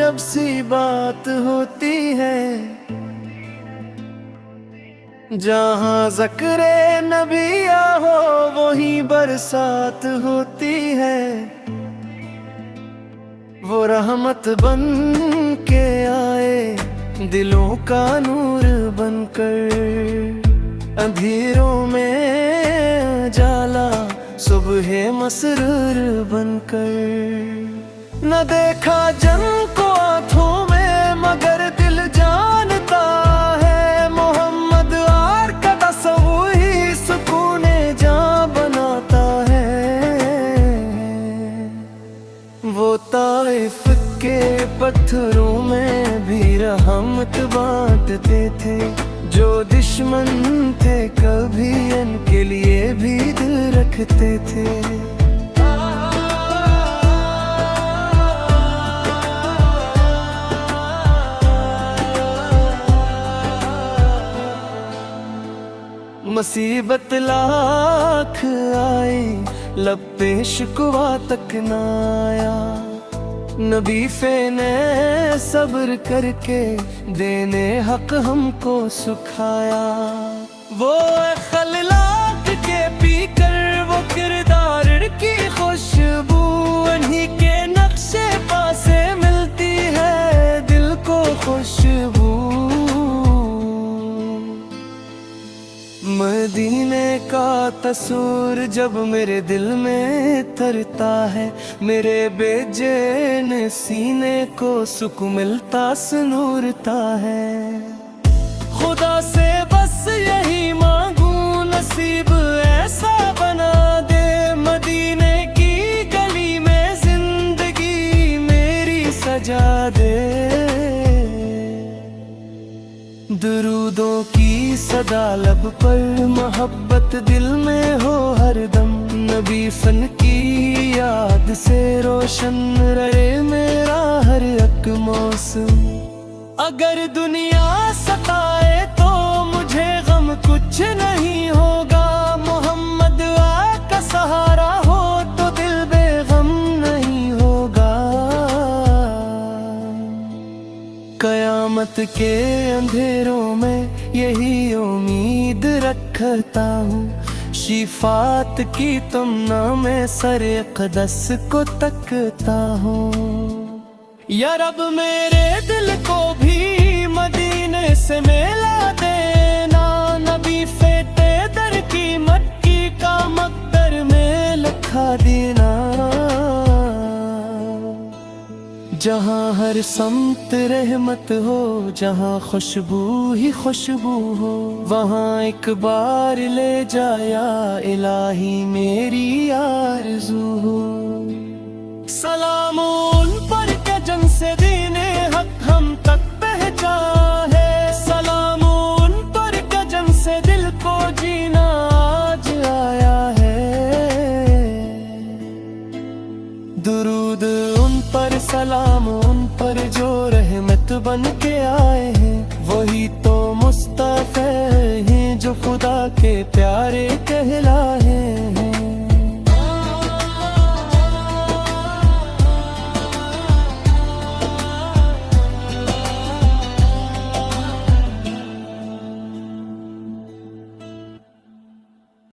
अजब सी बात होती है, जहाँ ज़िक्रे नबिया हो वहीं बरसात होती है। वो रहमत बन के आए दिलों का नूर बनकर, अंधेरों में जाला सुबह मसरूर बनकर। न देखा जन को आँखों में मगर दिल जानता है, मोहम्मद आर का तस्वुर ही सुकूने जां बनाता है। वो ताइफ के पत्थरों में भी रहमत बांटते थे, जो दुश्मन थे कभी इनके लिए भी दिल रखते थे। मुसीबत लाख आई लब पे शिकवा तक न आया, नबी फे ने सब्र करके देने हक हमको सुखाया। वो खललाक के पीकर वो किरदार की खुशबू, उन्हीं के नक्शे पासे मिलती है दिल को खुशबू। मदीने का तस्वीर जब मेरे दिल में तरता है, मेरे बेचैन सीने को सुकून मिलता सुनूरता है। खुदा से बस यही मांगू नसीब ऐसा बना दे, मदीने की गली में जिंदगी मेरी सजा दे। दुरूदों की सदा लब पर मोहब्बत दिल में हो हरदम, नबी फन की याद से रोशन रहे मेरा हर एक मौसम। अगर दुनिया सताए तो मुझे गम कुछ नहीं होगा, मोहम्मद आका सहारा हो तो दिल बेगम नहीं होगा। कयामत के अंधेरों में यही उम्मीद रखता हूँ, शिफात की तमन्ना में सर अक़दस को तकता हूँ। या रब मेरे दिल को भी मदीने से मिला देना, नबी फेते दर की मक्की का मकदर में लिखा देना। जहाँ हर समत रहमत हो, जहाँ खुशबू ही खुशबू हो, वहाँ एक बार ले जाया इलाही मेरी आरज़ू हो। सलाम उन